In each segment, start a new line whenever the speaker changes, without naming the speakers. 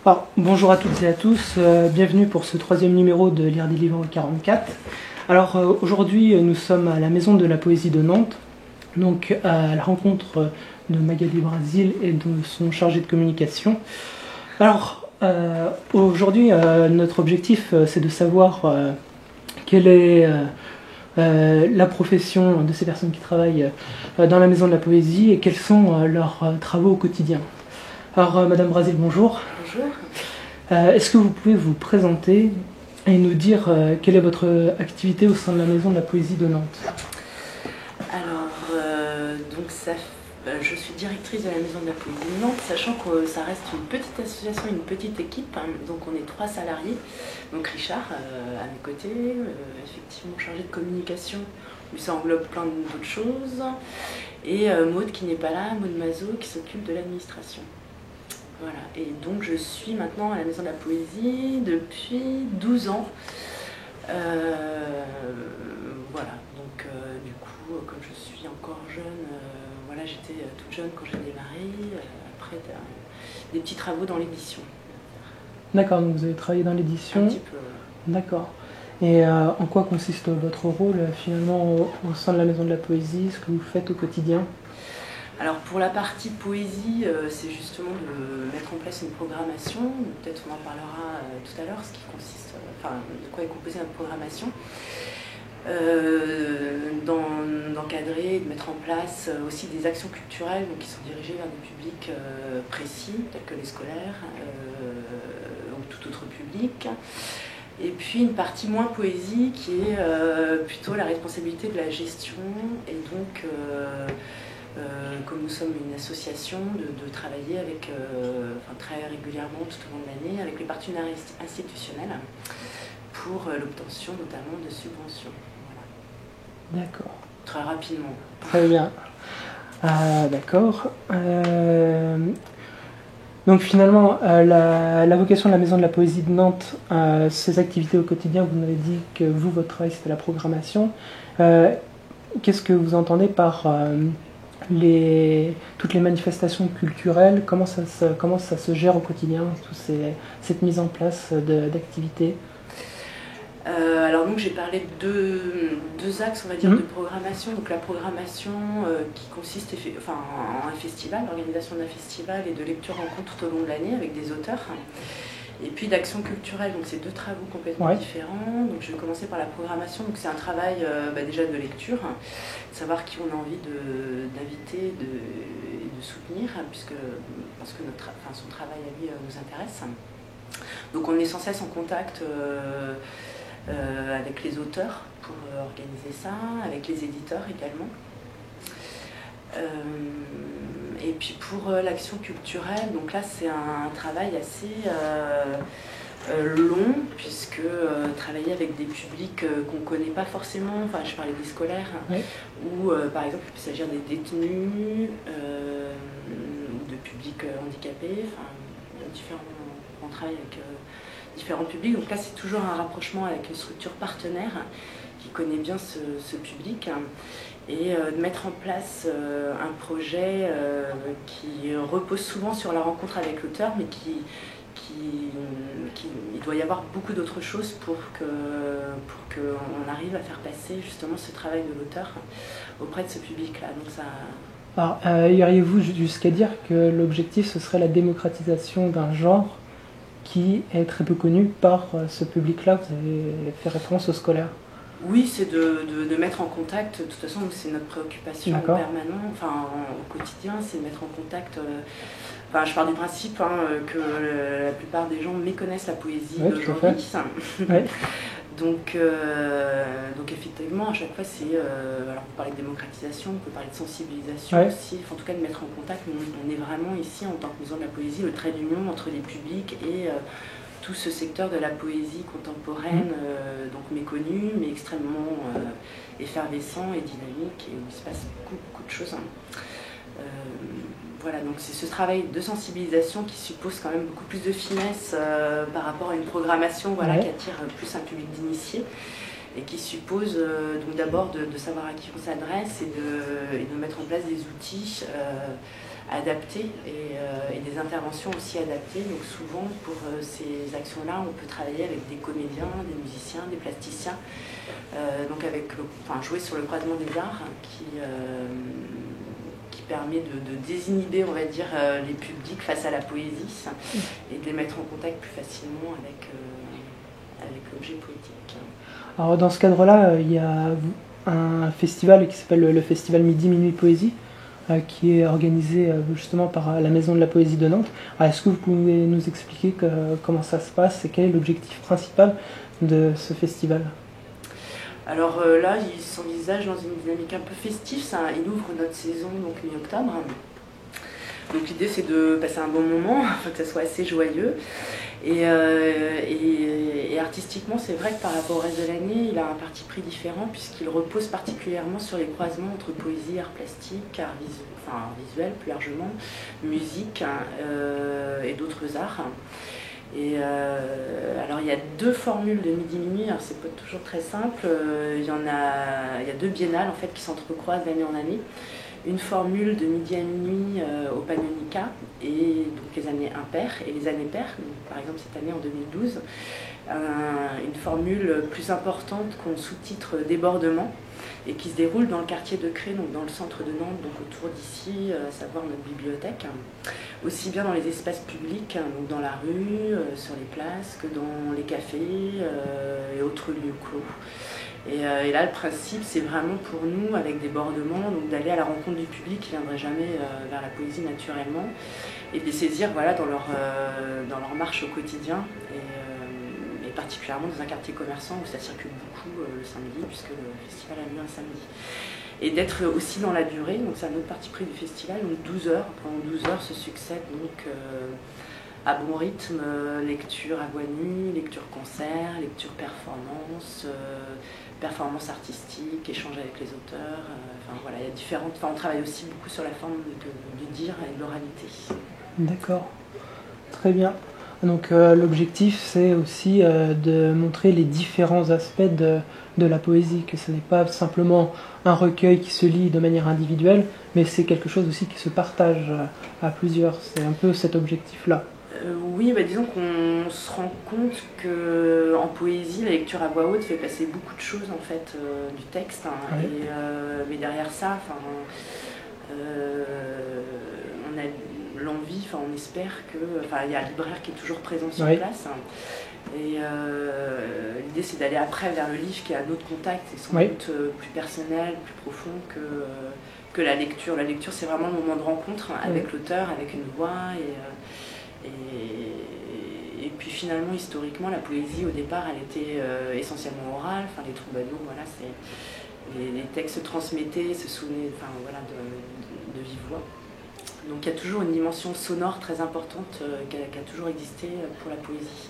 Alors, bonjour à toutes et à tous, bienvenue pour ce troisième numéro de Lire des livres 44. Alors aujourd'hui nous sommes à la Maison de la Poésie de Nantes, donc à la rencontre de Magali Brasil et de son chargé de communication. Alors aujourd'hui notre objectif c'est de savoir quelle est la profession de ces personnes qui travaillent dans la Maison de la Poésie et quels sont leurs travaux au quotidien. Alors Madame Brasil, bonjour.
Bonjour.
Est-ce que vous pouvez vous présenter et nous dire quelle est votre activité au sein de la Maison de la Poésie de Nantes?
Alors, je suis directrice de la Maison de la Poésie de Nantes, sachant que ça reste une petite association, une petite équipe. Donc on est 3 salariés. Donc Richard à mes côtés, effectivement chargé de communication, où ça englobe plein d'autres choses. Et Maud qui n'est pas là, Maud Mazot, qui s'occupe de l'administration. Voilà, et donc je suis maintenant à la Maison de la Poésie depuis 12 ans. Voilà, donc du coup, comme je suis encore jeune, voilà, j'étais toute jeune quand j'ai démarré, après des petits travaux dans l'édition.
D'accord, donc vous avez travaillé dans l'édition.
Un petit peu.
D'accord. Et en quoi consiste votre rôle finalement au sein de la Maison de la Poésie, ce que vous faites au quotidien?
Alors pour la partie poésie, c'est justement de mettre en place une programmation, peut-être on en parlera tout à l'heure, ce qui consiste, de quoi est composée notre programmation, d'encadrer, de mettre en place aussi des actions culturelles donc, qui sont dirigées vers des publics précis, tels que les scolaires ou tout autre public. Et puis une partie moins poésie qui est plutôt la responsabilité de la gestion et donc comme nous sommes une association, de travailler avec, très régulièrement tout au long de l'année avec les partenaires institutionnels pour l'obtention notamment de subventions. Voilà.
D'accord.
Très rapidement.
Très bien. D'accord. Donc finalement, la vocation de la Maison de la Poésie de Nantes, ses activités au quotidien, vous nous avez dit que vous, votre travail, c'était la programmation. Qu'est-ce que vous entendez par toutes les manifestations culturelles, comment ça se gère au quotidien, cette mise en place d'activités?
Alors donc j'ai parlé de deux axes on va dire de programmation. Donc la programmation qui consiste en un festival, l'organisation d'un festival et de lecture rencontres tout au long de l'année avec des auteurs. Et puis d'action culturelle, donc c'est 2 travaux complètement différents. Donc je vais commencer par la programmation. Donc c'est un travail déjà de lecture, savoir qui on a envie d'inviter et de soutenir, parce que son travail à lui nous intéresse. Donc on est sans cesse en contact avec les auteurs pour organiser ça, avec les éditeurs également. Et puis pour l'action culturelle, donc là c'est un travail assez long, puisque travailler avec des publics qu'on ne connaît pas forcément, je parlais des scolaires, ou par exemple il peut s'agir des détenus, ou de publics handicapés, on travaille avec différents publics, donc là c'est toujours un rapprochement avec une structure partenaire qui connaît bien ce public, et de mettre en place un projet qui repose souvent sur la rencontre avec l'auteur, mais il doit y avoir beaucoup d'autres choses pour qu'on arrive à faire passer justement ce travail de l'auteur auprès de ce public-là. Donc ça...
Alors, iriez-vous jusqu'à dire que l'objectif ce serait la démocratisation d'un genre qui est très peu connu par ce public-là? Vous avez fait référence aux scolaires.
Oui, c'est de mettre en contact, de toute façon c'est notre préoccupation permanente, au quotidien, c'est de mettre en contact, je pars du principe que la plupart des gens méconnaissent la poésie d'aujourd'hui. Donc effectivement, à chaque fois c'est, alors on peut parler de démocratisation, on peut parler de sensibilisation aussi, en tout cas de mettre en contact, on est vraiment ici en tant que Maison de la Poésie, le trait d'union entre les publics et tout ce secteur de la poésie contemporaine, donc méconnu, mais extrêmement effervescent et dynamique, et où il se passe beaucoup de choses. Voilà, donc c'est ce travail de sensibilisation qui suppose quand même beaucoup plus de finesse par rapport à une programmation qui attire plus un public d'initiés. et qui suppose donc d'abord de savoir à qui on s'adresse et de mettre en place des outils adaptés et des interventions aussi adaptées. Donc souvent pour ces actions-là, on peut travailler avec des comédiens, des musiciens, des plasticiens, donc jouer sur le croisement des arts qui permet de désinhiber, on va dire, les publics face à la poésie et de les mettre en contact plus facilement avec l'objet poétique.
Alors dans ce cadre-là, il y a un festival qui s'appelle le Festival Midi Minuit Poésie, qui est organisé justement par la Maison de la Poésie de Nantes. Est-ce que vous pouvez nous expliquer comment ça se passe et quel est l'objectif principal de ce festival?
Alors là, il s'envisage dans une dynamique un peu festive. Il ouvre notre saison donc mi-octobre. Donc l'idée c'est de passer un bon moment, que ça soit assez joyeux. Et artistiquement, c'est vrai que par rapport au reste de l'année, il a un parti pris différent puisqu'il repose particulièrement sur les croisements entre poésie, art plastique, art visuel plus largement, musique et d'autres arts. Et alors il y a 2 formules de midi-minuit, alors c'est pas toujours très simple, il y a 2 biennales en fait qui s'entrecroisent d'année en année. Une formule de midi à minuit au Pannonica et donc les années impaires et les années paires, donc par exemple cette année en 2012, une formule plus importante qu'on sous-titre Débordement et qui se déroule dans le quartier de Cré, donc dans le centre de Nantes, donc autour d'ici, à savoir notre bibliothèque, aussi bien dans les espaces publics, donc dans la rue, sur les places, que dans les cafés et autres lieux clos. Et là, le principe, c'est vraiment pour nous, avec Débordement, donc d'aller à la rencontre du public qui ne viendrait jamais vers la poésie naturellement, et de les saisir voilà, dans leur marche au quotidien, et particulièrement dans un quartier commerçant où ça circule beaucoup le samedi, puisque le festival a lieu un samedi. Et d'être aussi dans la durée, donc c'est un autre parti pris du festival, donc 12 heures. Pendant 12 heures se succèdent donc à bon rythme, lecture à voix nue, lecture concert, lecture performance, performance artistique, échange avec les auteurs. Voilà, il y a différentes. On travaille aussi beaucoup sur la forme de dire et de l'oralité.
D'accord, très bien. Donc l'objectif c'est aussi de montrer les différents aspects de la poésie, que ce n'est pas simplement un recueil qui se lit de manière individuelle, mais c'est quelque chose aussi qui se partage à plusieurs. C'est un peu cet objectif-là.
Oui, disons qu'on se rend compte qu'en poésie, la lecture à voix haute fait passer beaucoup de choses en fait du texte.
Oui.
Mais derrière ça, on a l'envie, on espère que... il y a un libraire qui est toujours présent sur place. Et l'idée c'est d'aller après vers le livre qui a un autre contact et sans doute plus personnel, plus profond que la lecture. La lecture c'est vraiment le moment de rencontre avec l'auteur, avec une voix et puis finalement, historiquement, la poésie, au départ, elle était essentiellement orale. Les troubadours, voilà, les textes se transmettaient, se souvenaient de vive voix. Donc il y a toujours une dimension sonore très importante qui a toujours existé pour la poésie.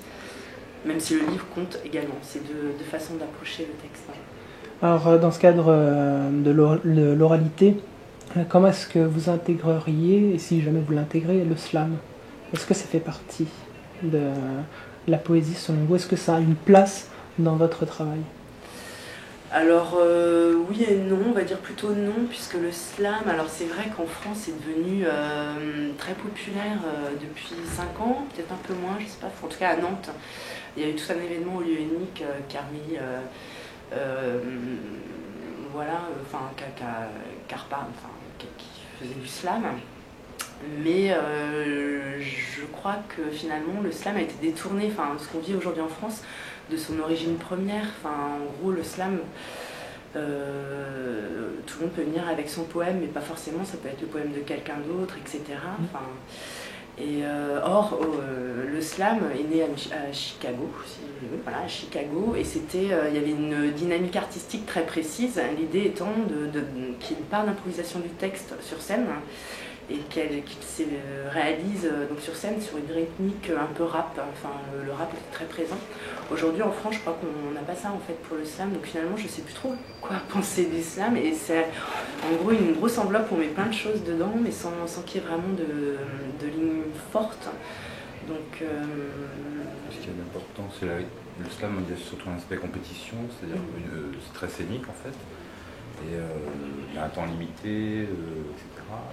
Même si le livre compte également. C'est deux façons d'approcher le texte.
Alors, dans ce cadre de l'oralité, comment est-ce que vous intégreriez, et si jamais vous l'intégrez, le slam ? Est-ce que ça fait partie de la poésie selon vous? Est-ce que ça a une place dans votre travail?
Alors oui et non, on va dire plutôt non, puisque le slam, alors c'est vrai qu'en France c'est devenu très populaire depuis 5 ans, peut-être un peu moins, je sais pas, en tout cas à Nantes, il y a eu tout un événement au lieu unique qui a remis, qui faisait du slam. Mais je crois que finalement le slam a été détourné, ce qu'on vit aujourd'hui en France, de son origine première. En gros, le slam, tout le monde peut venir avec son poème, mais pas forcément, ça peut être le poème de quelqu'un d'autre, etc. Or, le slam est né à Chicago, à Chicago, et il y avait une dynamique artistique très précise, l'idée étant qu'il y ait une part d'improvisation du texte sur scène, et qu'il se réalise donc sur scène sur une rythmique un peu rap, le rap est très présent. Aujourd'hui en France je crois qu'on n'a pas ça en fait pour le slam, donc finalement je sais plus trop quoi penser du slam, et c'est en gros une grosse enveloppe où on met plein de choses dedans mais sans qu'il y ait vraiment de ligne forte. Donc
ce qu'il y a d'important, c'est le slam, il y a surtout un aspect compétition, c'est-à-dire c'est très scénique en fait. Et il y a un temps limité, etc.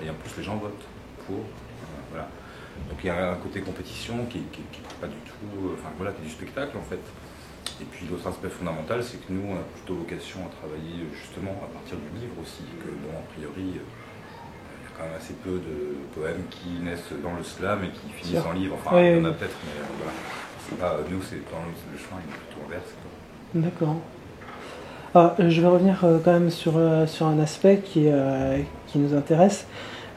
Et en plus, les gens votent pour. Voilà. Donc il y a un côté compétition qui n'est pas du tout. Enfin voilà, qui est du spectacle en fait. Et puis l'autre aspect fondamental, c'est que nous, on a plutôt vocation à travailler justement à partir du livre aussi. Que bon, a priori, il y a quand même assez peu de poèmes qui naissent dans le slam et qui finissent en livre. Enfin, il y en a peut-être, mais voilà. Nous, c'est dans le chemin, il est plutôt inverse.
D'accord. Alors, je vais revenir quand même sur un aspect qui nous intéresse.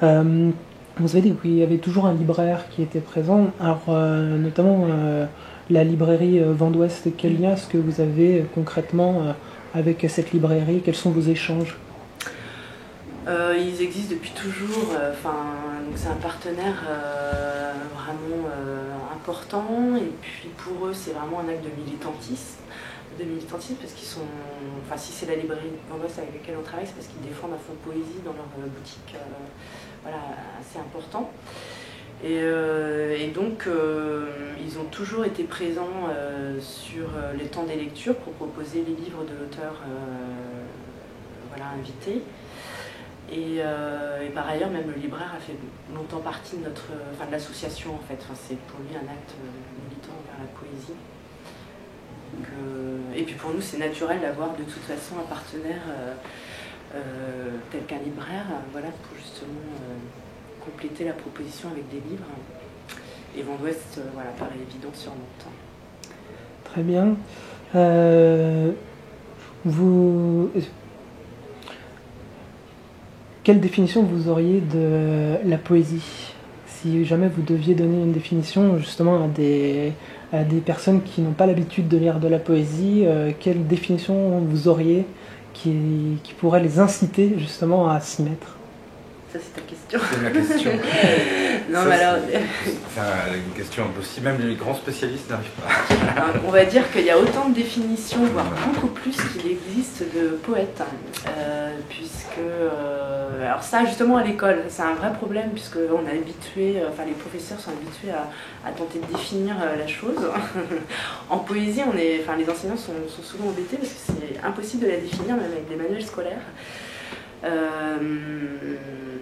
Vous avez dit qu'il y avait toujours un libraire qui était présent, alors notamment la librairie Vent d'Ouest. Quel lien est-ce que vous avez concrètement avec cette librairie? Quels sont vos échanges?
Ils existent depuis toujours, donc c'est un partenaire vraiment important, et puis pour eux c'est vraiment un acte de militantisme parce qu'ils sont, si c'est la librairie Vent d'Ouest avec laquelle on travaille, c'est parce qu'ils défendent un fonds de poésie dans leur boutique, assez important. Et donc ils ont toujours été présents sur les temps des lectures pour proposer les livres de l'auteur invité. Et par ailleurs, même le libraire a fait longtemps partie de de l'association en fait. C'est pour lui un acte militant vers la poésie. Donc, et puis pour nous, c'est naturel d'avoir de toute façon un partenaire tel qu'un libraire, pour justement compléter la proposition avec des livres. Et Vent d'Ouest, paraît évident sur Nantes.
Très bien. Quelle définition vous auriez de la poésie? Si jamais vous deviez donner une définition justement à des personnes qui n'ont pas l'habitude de lire de la poésie, quelle définition vous auriez qui pourrait les inciter justement à s'y mettre?
Ça, c'est ta question.
C'est ma question.
Non, mais alors...
C'est une question impossible, même les grands spécialistes n'arrivent pas.
On va dire qu'il y a autant de définitions, voire beaucoup plus qu'il existe de poètes, puisque... alors ça, justement, à l'école, c'est un vrai problème, puisqu'on est habitué, les professeurs sont habitués à tenter de définir la chose. En poésie, les enseignants sont souvent embêtés, parce que c'est impossible de la définir, même avec des manuels scolaires.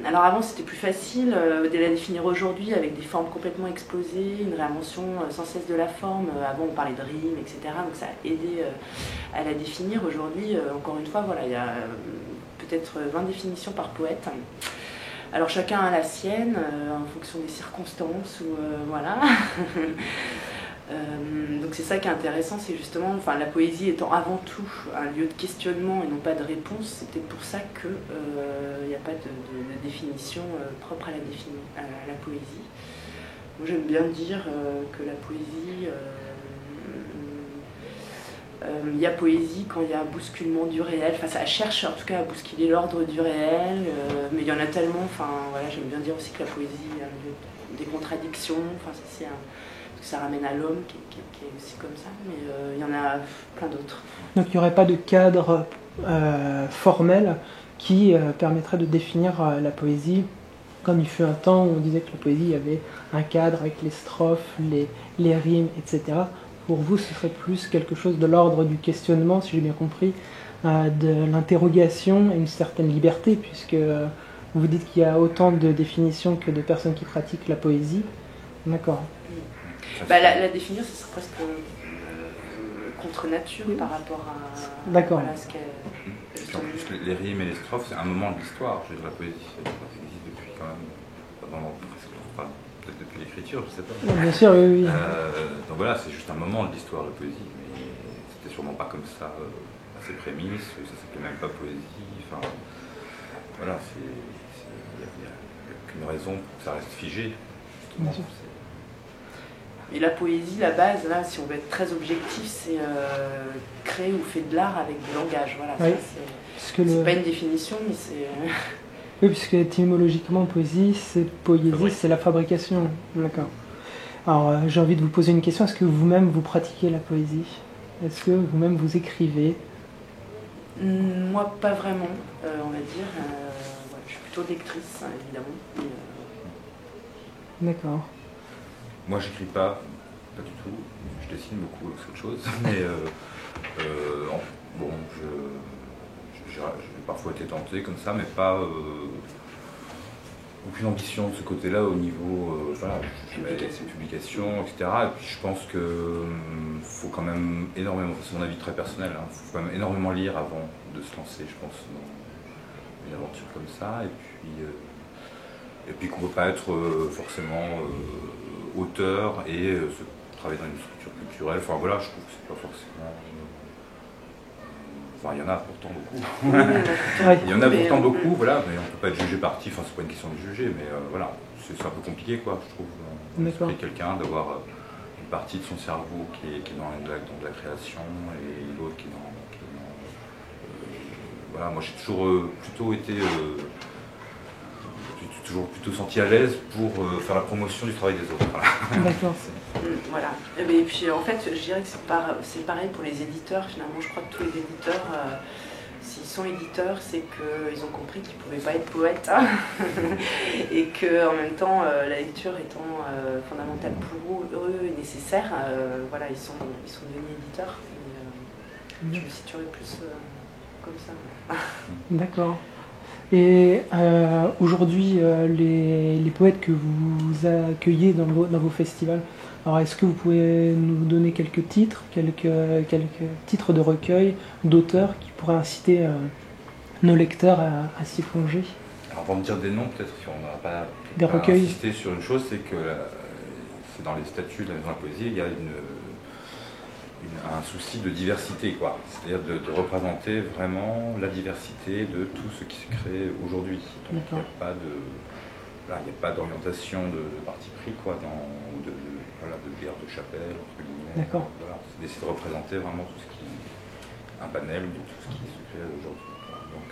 Alors avant c'était plus facile de la définir aujourd'hui avec des formes complètement explosées, une réinvention sans cesse de la forme. Avant on parlait de rime, etc. Donc ça a aidé à la définir. Aujourd'hui, encore une fois, il y a peut-être 20 définitions par poète. Alors chacun a la sienne en fonction des circonstances. Donc c'est ça qui est intéressant, c'est justement, la poésie étant avant tout un lieu de questionnement et non pas de réponse, c'est peut-être pour ça qu'il n'y a pas de définition propre à la poésie. Moi j'aime bien dire que la poésie, il y a poésie quand il y a un bousculement du réel, ça cherche en tout cas à bousculer l'ordre du réel, mais il y en a tellement, j'aime bien dire aussi que la poésie est un lieu des contradictions, ça ramène à l'homme qui est aussi comme ça, mais il y en a plein d'autres.
Donc il n'y aurait pas de cadre formel qui permettrait de définir la poésie, comme il fut un temps où on disait que la poésie, il y avait un cadre avec les strophes, les rimes, etc. Pour vous, ce serait plus quelque chose de l'ordre du questionnement, si j'ai bien compris, de l'interrogation et une certaine liberté, puisque vous dites qu'il y a autant de définitions que de personnes qui pratiquent la poésie. D'accord.
La définir, ce serait presque contre nature par rapport à ce qu'elle...
En plus, les rimes et les strophes, c'est un moment de l'histoire. Je veux dire, la poésie, ça existe depuis quand même, peut-être depuis l'écriture, je sais pas.
Bien sûr, oui.
Donc c'est juste un moment de l'histoire, la poésie. Mais c'était sûrement pas comme ça à ses prémices, ça s'appelait même pas poésie. Il n'y a aucune raison pour que ça reste figé.
Bien sûr.
Et la poésie, la base, si on veut être très objectif, c'est créer ou faire de l'art avec du langage. C'est pas une définition, mais c'est...
Oui, puisque étymologiquement, poésie, c'est la fabrication. D'accord. Alors, j'ai envie de vous poser une question. Est-ce que vous-même, vous pratiquez la poésie? Est-ce que vous-même, vous écrivez?
Moi, pas vraiment, on va dire. Je suis plutôt lectrice, évidemment.
D'accord.
Moi, j'écris pas. pas du tout. Je dessine beaucoup, c'est autre chose. Mais bon, j'ai parfois été tenté comme ça, mais pas aucune ambition de ce côté-là au niveau voilà, publication, etc. Et puis je pense que faut quand même énormément, c'est mon avis très personnel, hein, faut quand même énormément lire avant de se lancer, je pense, dans une aventure comme ça. Et puis qu'on ne peut pas être forcément auteur et travailler dans une structure culturelle. Enfin voilà, je trouve que c'est pas forcément. Enfin, il y en a pourtant beaucoup. Il y en a pourtant beaucoup, voilà, mais on ne peut pas être jugé parti, enfin c'est pas une question de juger, mais voilà, c'est un peu compliqué quoi, je trouve. D'esprit quelqu'un, d'avoir une partie de son cerveau qui est dans de la création et l'autre qui est dans voilà, moi j'ai toujours plutôt été toujours plutôt senti à l'aise pour faire la promotion du travail des autres. Voilà.
D'accord.
Voilà. Et puis en fait, je dirais que c'est pareil pour les éditeurs. Finalement, je crois que tous les éditeurs, s'ils sont éditeurs, c'est qu'ils ont compris qu'ils ne pouvaient pas être poètes. Hein. Et qu'en même temps, la lecture étant fondamentale pour eux et nécessaire, voilà, ils sont devenus éditeurs. Et, je me situerai plus comme ça.
D'accord. Et aujourd'hui, les poètes que vous accueillez dans vos festivals, alors est-ce que vous pouvez nous donner quelques titres de recueil, d'auteurs qui pourraient inciter nos lecteurs à s'y plonger?
Alors avant de dire des noms, peut-être qu'on n'a pas insisté sur une chose, c'est que c'est dans les statuts de la Maison de la Poésie, il y a un souci de diversité, quoi. C'est-à-dire de représenter vraiment la diversité de tout ce qui se crée aujourd'hui. Donc il n'y a pas d'orientation de parti pris, quoi, de guerre de chapelle, entre guillemets.
D'accord.
Voilà, c'est d'essayer de représenter vraiment tout ce qui un panel de tout ce qui se fait aujourd'hui. Donc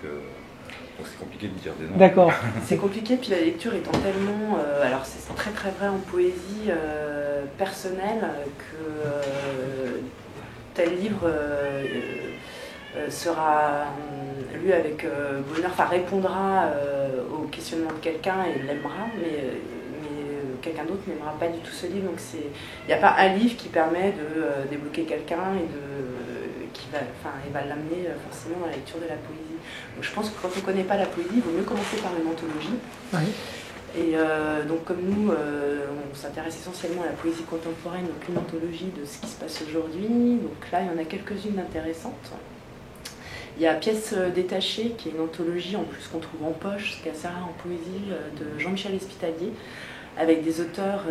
c'est compliqué de dire des noms.
D'accord.
C'est compliqué, puis la lecture étant tellement, alors c'est très très vrai en poésie personnelle que tel livre sera lu avec bonheur, enfin répondra au questionnement de quelqu'un et l'aimera, mais quelqu'un d'autre n'aimera pas du tout ce livre. Donc il n'y a pas un livre qui permet de débloquer quelqu'un et qui va l'amener forcément dans la lecture de la poésie. Donc je pense que quand on ne connaît pas la poésie, il vaut mieux commencer par une anthologie.
Oui.
Et donc comme nous, on s'intéresse essentiellement à la poésie contemporaine, donc une anthologie de ce qui se passe aujourd'hui. Donc là, il y en a quelques-unes intéressantes. Il y a Pièces détachées, qui est une anthologie en plus qu'on trouve en poche, ce qui est assez rare en poésie, de Jean-Michel Espitalier, avec des auteurs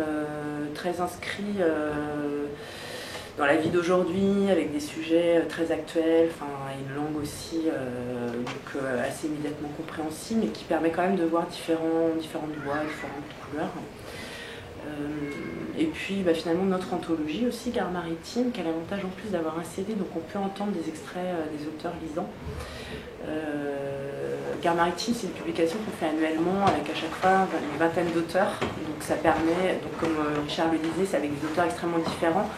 très inscrits dans la vie d'aujourd'hui, avec des sujets très actuels, une langue aussi assez immédiatement compréhensible, mais qui permet quand même de voir différentes voix, différentes couleurs. Et puis finalement notre anthologie aussi, Gare Maritime, qui a l'avantage en plus d'avoir un CD, donc on peut entendre des extraits des auteurs lisant. Gare Maritime, c'est une publication qu'on fait annuellement avec à chaque fois une vingtaine d'auteurs. Donc ça permet, comme Richard le disait, c'est avec des auteurs extrêmement différents.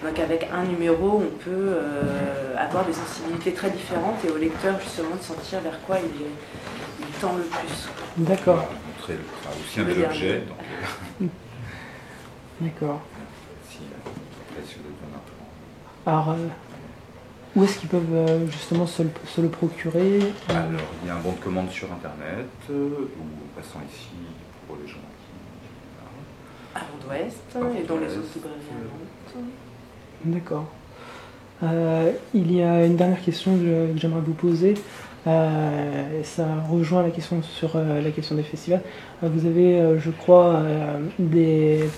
Donc avec un numéro, on peut avoir des sensibilités très différentes et au lecteur justement de sentir vers quoi il tend le plus.
D'accord.
Montrer aussi un bel objet.
D'accord.
Si vous avez besoin.
Alors, où est-ce qu'ils peuvent justement se le procurer?
Alors, il y a un bon de commande sur Internet, ou en passant ici pour les gens qui...
À Ronde-Ouest et dans les autres librairies à Nantes.
D'accord. Il y a une dernière question que j'aimerais vous poser. Ça rejoint la question sur la question des festivals. Vous avez, je crois, des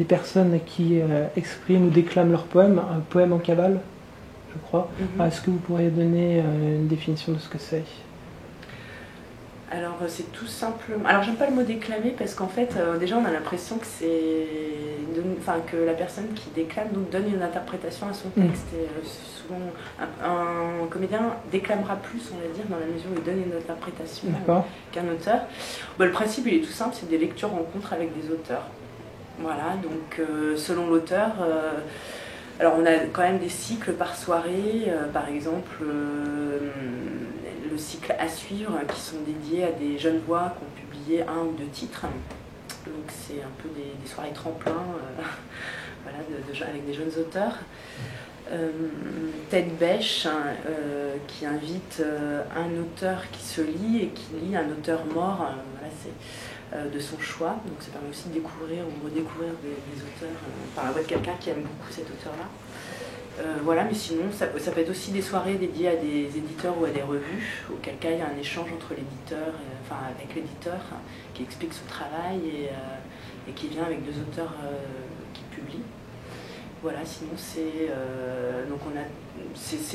personnes qui expriment ou déclament leurs poèmes, un poème en cabale, je crois. Est-ce que vous pourriez donner une définition de ce que c'est?
Alors c'est tout simplement... Alors j'aime pas le mot déclamer parce qu'en fait déjà on a l'impression que que la personne qui déclame donc donne une interprétation à son texte. Et souvent un comédien déclamera plus, on va dire, dans la mesure où il donne une interprétation qu'un auteur. Le principe il est tout simple, c'est des lectures-rencontres avec des auteurs. Voilà, donc selon l'auteur... alors on a quand même des cycles par soirée, par exemple le cycle à suivre qui sont dédiés à des jeunes voix qui ont publié 1 ou 2 titres. Donc c'est un peu des soirées tremplins voilà, avec des jeunes auteurs. Tête Bêche, qui invite un auteur qui se lit et qui lit un auteur mort, voilà, c'est de son choix. Donc ça permet aussi de découvrir ou redécouvrir des auteurs par la voix de quelqu'un qui aime beaucoup cet auteur-là. Voilà, mais sinon, ça peut être aussi des soirées dédiées à des éditeurs ou à des revues, auquel cas il y a un échange entre l'éditeur, avec l'éditeur qui explique son travail et qui vient avec deux auteurs qui publient. Voilà, sinon c'est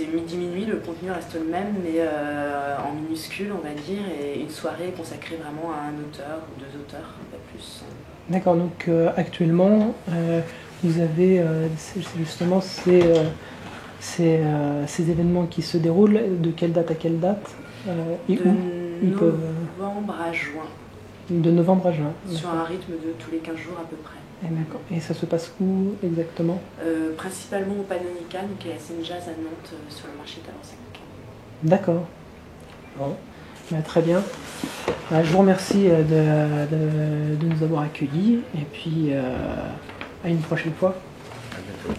midi-minuit, le contenu reste le même, mais en minuscule, on va dire, et une soirée consacrée vraiment à un auteur ou deux auteurs, pas plus.
D'accord, donc actuellement, vous avez justement ces événements qui se déroulent de quelle date à quelle date et
de
où
novembre à juin.
De novembre à juin.
Sur un rythme de tous les 15 jours à peu près.
D'accord. Et ça se passe où exactement?
Principalement au Panonica, donc à la scène jazz à Nantes, sur le marché Talensac.
D'accord. Bon. Très bien. Je vous remercie de nous avoir accueillis et puis à une prochaine fois.
À bientôt.